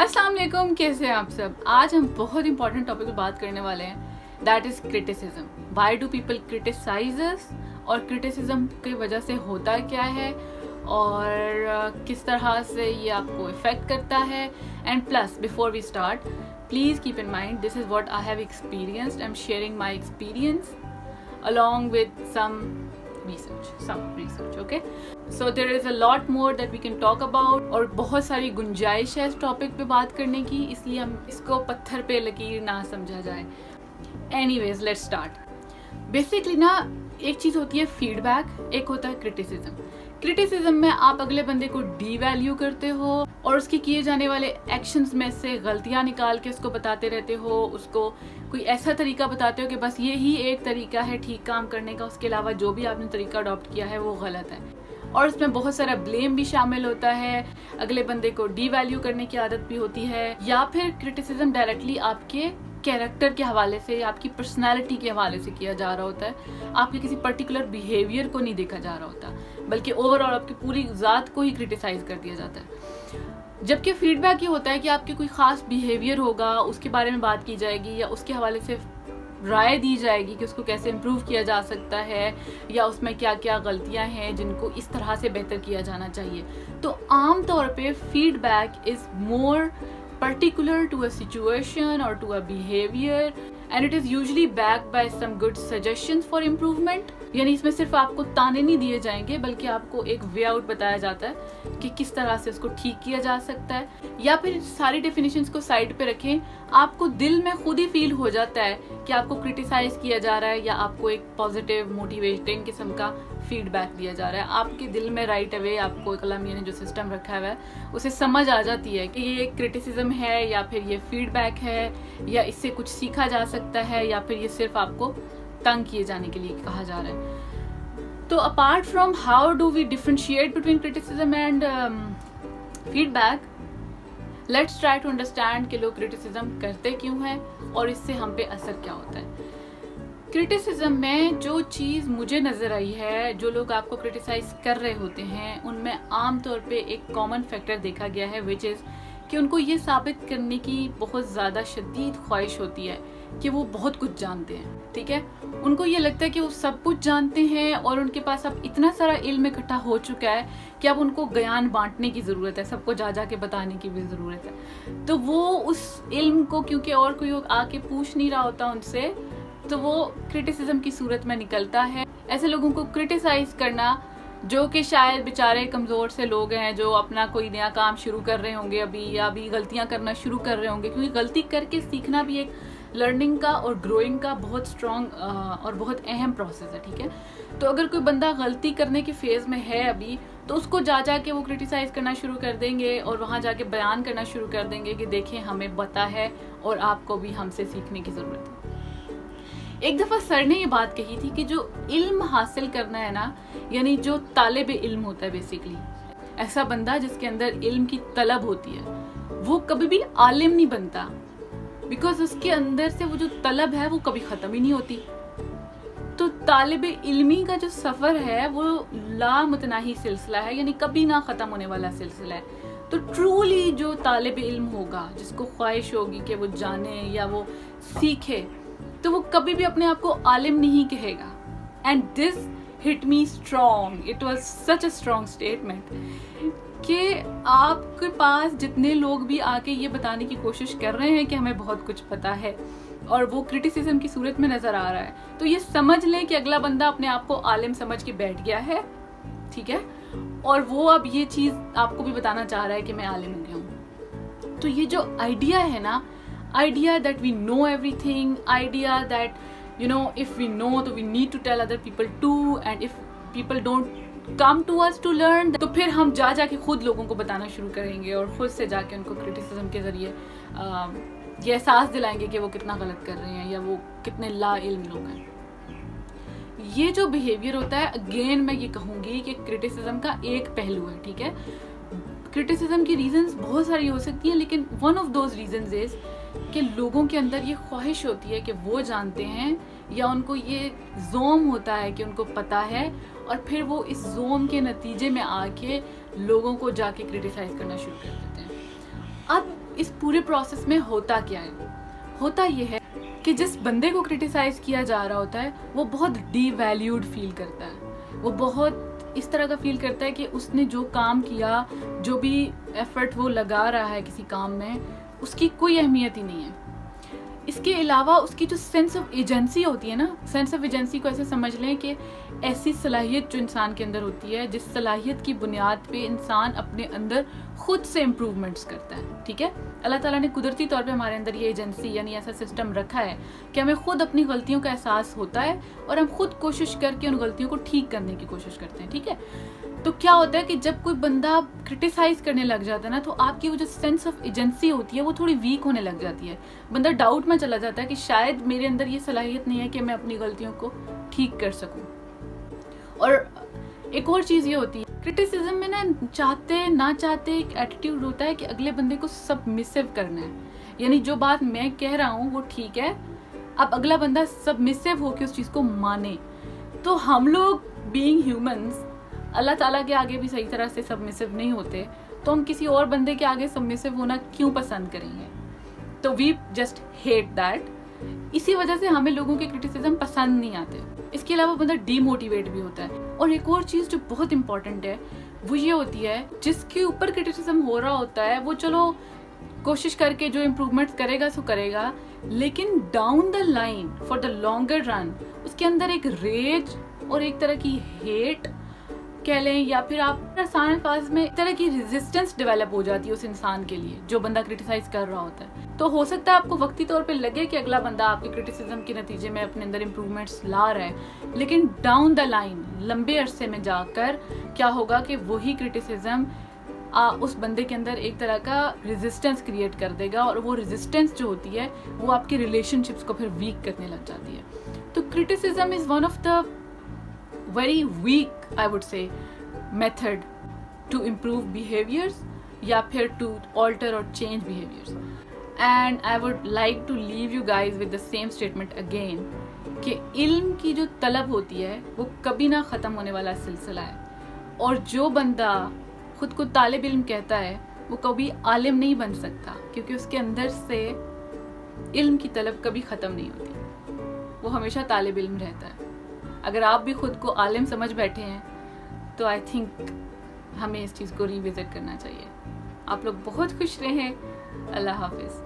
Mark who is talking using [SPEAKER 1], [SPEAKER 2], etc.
[SPEAKER 1] अस्सलाम वालेकुम, कैसे हैं आप सब। आज हम बहुत इंपॉर्टेंट टॉपिक पर बात करने वाले हैं, that is criticism. Why do people criticise us, और क्रिटिसिज्म की वजह से होता क्या है और किस तरह से ये आपको इफ़ेक्ट करता है। And plus before we start, please keep in mind this is what I have experienced. I am sharing my experience along with some research, okay? So there is a lot more that we can talk about, और बहुत सारी गुंजाइश है इस topic पे बात करने की, इसलिए हम इसको पत्थर पे लकीर ना समझा जाए। Anyways, let's start. बेसिकली ना एक चीज़ होती है फीडबैक, एक होता है क्रिटिसिज्म। क्रिटिसिज्म में आप अगले बंदे को डी वैल्यू करते हो और उसके किए जाने वाले एक्शंस में से गलतियां निकाल के उसको बताते रहते हो, उसको कोई ऐसा तरीका बताते हो कि बस ये ही एक तरीका है ठीक काम करने का, उसके अलावा जो भी आपने तरीका अडॉप्ट किया है वो गलत है। और इसमें बहुत सारा ब्लेम भी शामिल होता है, अगले बंदे को डी वैल्यू करने की आदत भी होती है, या फिर क्रिटिसिज्म डायरेक्टली आपके कैरेक्टर के हवाले से या आपकी पर्सनालिटी के हवाले से किया जा रहा होता है। आपके किसी पर्टिकुलर बिहेवियर को नहीं देखा जा रहा होता, बल्कि ओवरऑल आपकी पूरी ज़ात को ही क्रिटिसाइज कर दिया जाता है। जबकि फीडबैक ये होता है कि आपके कोई ख़ास बिहेवियर होगा, उसके बारे में बात की जाएगी या उसके हवाले से राय दी जाएगी कि उसको कैसे इम्प्रूव किया जा सकता है या उसमें क्या क्या गलतियां हैं जिनको इस तरह से बेहतर किया जाना चाहिए। तो आम तौर पे feedback is more particular to a situation or to a behavior and it is usually backed by some good suggestions for improvement। यानी इसमें सिर्फ आपको ताने नहीं दिए जाएंगे बल्कि आपको एक वे आउट बताया जाता है कि किस तरह से उसको ठीक किया जा सकता है। या फिर सारी डेफिनेशंस को साइड पे रखें, आपको दिल में खुद ही फील हो जाता है कि आपको क्रिटिसाइज किया जा रहा है या आपको एक पॉजिटिव मोटिवेटिंग किस्म का फीडबैक दिया जा रहा है। आपके दिल में राइट अवे आपको कलामिया ने जो सिस्टम रखा हुआ है उसे समझ आ जाती है कि ये क्रिटिसिज्म है या फिर ये फीडबैक है या इससे कुछ सीखा जा सकता है या फिर ये सिर्फ आपको तंग किए जाने के लिए कहा जा रहा है। तो apart from how do we differentiate between criticism and feedback, let's try to understand कि लोग क्रिटिसिज्म करते क्यों हैं और इससे हम पे असर क्या होता है। क्रिटिसिज्म में जो चीज़ मुझे नज़र आई है, जो लोग आपको क्रिटिसाइज कर रहे होते हैं, उनमें आम तौर पे एक कॉमन फैक्टर देखा गया है, विच इज़ कि उनको ये साबित करने की बहुत ज़्यादा शदीद ख्वाहिश होती है कि वो बहुत कुछ जानते हैं। ठीक है, उनको ये लगता है कि वो सब कुछ जानते हैं और उनके पास अब इतना सारा इल्म इकट्ठा हो चुका है कि अब उनको ज्ञान बांटने की ज़रूरत है, सबको जा जा के बताने की भी ज़रूरत है। तो वो उस इल्म को, क्योंकि और कोई आके पूछ नहीं रहा होता उनसे, तो वो क्रिटिसिज्म की सूरत में निकलता है। ऐसे लोगों को क्रिटिसाइज करना, जो कि शायद बेचारे कमज़ोर से लोग हैं, जो अपना कोई नया काम शुरू कर रहे होंगे अभी या अभी गलतियां करना शुरू कर रहे होंगे, क्योंकि गलती करके सीखना भी एक लर्निंग का और ग्रोइंग का बहुत स्ट्रॉन्ग और बहुत अहम प्रोसेस है। ठीक है, तो अगर कोई बंदा गलती करने के फेज़ में है अभी, तो उसको जा जा के वो क्रिटिसाइज़ करना शुरू कर देंगे और वहाँ जाके बयान करना शुरू कर देंगे कि देखें हमें पता है और आपको भी हमसे सीखने की ज़रूरत है। एक दफ़ा सर ने ये बात कही थी कि जो इल्म हासिल करना है ना, यानी जो तालिब इल्म होता है, बेसिकली ऐसा बंदा जिसके अंदर इल्म की तलब होती है, वो कभी भी आलिम नहीं बनता, बिकॉज उसके अंदर से वो जो तलब है वो कभी ख़त्म ही नहीं होती। तो तालिब इल्मी का जो सफ़र है वो लामुतनाही सिलसिला है, यानी कभी ना ख़त्म होने वाला सिलसिला है। तो ट्रूली जो तालिब इल्म होगा, जिसको ख्वाहिश होगी कि वो जाने या वो सीखे, तो वो कभी भी अपने आप को आलिम नहीं कहेगा। And this hit me strong, it was such a strong statement कि आपके पास जितने लोग भी आके ये बताने की कोशिश कर रहे हैं कि हमें बहुत कुछ पता है और वो क्रिटिसिज्म की सूरत में नज़र आ रहा है, तो ये समझ लें कि अगला बंदा अपने आप को आलिम समझ के बैठ गया है। ठीक है, और वो अब ये चीज़ आपको भी बताना चाह रहा है कि मैं आलिम हो गया हूँ। तो ये जो आइडिया है ना, idea that we know everything, idea that if we know तो we need to tell other people too, and if people don't come to us to learn, तो फिर हम जा जाके खुद लोगों को बताना शुरू करेंगे और खुद से जाके उनको क्रिटिसिज्म के ज़रिए ये एहसास दिलाएंगे कि वो कितना गलत कर रहे हैं या वो कितने ला इल्म लोग हैं। ये जो बिहेवियर होता है, अगेन मैं ये कहूँगी कि क्रिटिसिज्म का एक पहलू है। ठीक है, क्रिटिसिज्म की रीजंस बहुत सारी हो सकती हैं, लेकिन one of those reasons is कि लोगों के अंदर ये ख्वाहिश होती है कि वो जानते हैं, या उनको ये जोम होता है कि उनको पता है, और फिर वो इस जोम के नतीजे में आके लोगों को जाके क्रिटिसाइज करना शुरू कर देते हैं। अब اس پورے پروسیس میں ہوتا کیا ہے؟ ہوتا یہ ہے کہ جس بندے کو کرٹیسائز کیا جا رہا ہوتا ہے وہ بہت ڈی ویلیوڈ فیل کرتا ہے، وہ بہت اس طرح کا فیل کرتا ہے کہ اس نے جو کام کیا، جو بھی ایفرٹ وہ لگا رہا ہے کسی کام میں، اس کی کوئی اہمیت ہی نہیں ہے۔ اس کے علاوہ اس کی جو سینس آف ایجنسی ہوتی ہے نا، سینس آف ایجنسی کو ایسے سمجھ لیں کہ ایسی صلاحیت جو انسان کے اندر ہوتی ہے جس صلاحیت کی بنیاد پہ انسان اپنے اندر خود سے امپروومنٹس کرتا ہے، ٹھیک ہے؟ اللہ تعالیٰ نے قدرتی طور پہ ہمارے اندر یہ ایجنسی یعنی ایسا سسٹم رکھا ہے کہ ہمیں خود اپنی غلطیوں کا احساس ہوتا ہے اور ہم خود کوشش کر کے ان غلطیوں کو ٹھیک کرنے کی کوشش کرتے ہیں، ٹھیک ہے؟ تو کیا ہوتا ہے کہ جب کوئی بندہ کرٹیسائز کرنے لگ جاتا ہے نا تو آپ کی وہ جو سینس آف ایجنسی ہوتی ہے وہ تھوڑی ویک ہونے لگ جاتی ہے، بندہ ڈاؤٹ میں چلا جاتا ہے کہ شاید میرے اندر یہ صلاحیت نہیں ہے کہ میں اپنی غلطیوں کو ٹھیک کر سکوں۔ اور ایک اور چیز یہ ہوتی ہے کرٹیسزم میں نا، چاہتے نہ چاہتے ایک ایٹیٹیوڈ ہوتا ہے کہ اگلے بندے کو سبمسو کرنا ہے، یعنی جو بات میں کہہ رہا ہوں وہ ٹھیک ہے، اب اگلا بندہ سبمسو ہو کے اس چیز کو مانے۔ تو ہم لوگ بینگ ہیومنز اللہ تعالیٰ کے آگے بھی صحیح طرح سے سبمسو نہیں ہوتے، تو ہم کسی اور بندے کے آگے سبمسو ہونا کیوں پسند کریں گے؟ تو وی جسٹ ہیٹ دیٹ۔ اسی وجہ سے ہمیں لوگوں کے کرٹیسزم پسند نہیں آتے۔ اس کے علاوہ بندہ ڈی موٹیویٹ بھی ہوتا ہے۔ اور ایک اور چیز جو بہت امپورٹنٹ ہے وہ یہ ہوتی ہے جس کے اوپر کرٹیسزم ہو رہا ہوتا ہے وہ چلو کوشش کر کے جو امپروومنٹ کرے گا سو کرے گا، لیکن down the line for the longer run اس کے اندر ایک ریج اور ایک طرح کی ہیٹ کہہ لیں، یا پھر آپ آسان الفاظ میں ایک طرح کی ریزسٹنس ڈیولپ ہو جاتی ہے اس انسان کے لیے جو بندہ کرٹیسائز کر رہا ہوتا ہے۔ تو ہو سکتا ہے آپ کو وقتی طور پہ لگے کہ اگلا بندہ آپ کے کرٹیسزم کے نتیجے میں اپنے اندر امپروومنٹس لا رہا ہے، لیکن ڈاؤن دا لائن لمبے عرصے میں جا کر کیا ہوگا کہ وہی کرٹیسزم اس بندے کے اندر ایک طرح کا ریزسٹنس کریٹ کر دے گا، اور وہ ریزسٹنس جو ہوتی ہے وہ آپ کے ریلیشن شپس کو پھر ویک کرنے لگ جاتی ہے۔ تو criticism is one of the very weak, I would say, method to improve behaviors یا پھر to alter or change behaviors. And I would like to leave you guys with the same statement again کہ علم کی جو طلب ہوتی ہے وہ کبھی نہ ختم ہونے والا سلسلہ ہے، اور جو بندہ خود کو طالب علم کہتا ہے وہ کبھی عالم نہیں بن سکتا، کیونکہ اس کے اندر سے علم کی طلب کبھی ختم نہیں ہوتی، وہ ہمیشہ طالب علم رہتا ہے۔ اگر آپ بھی خود کو عالم سمجھ بیٹھے ہیں تو آئی تھنک ہمیں اس چیز کو ریوزٹ کرنا چاہیے۔ آپ لوگ بہت خوش رہیں، اللہ حافظ۔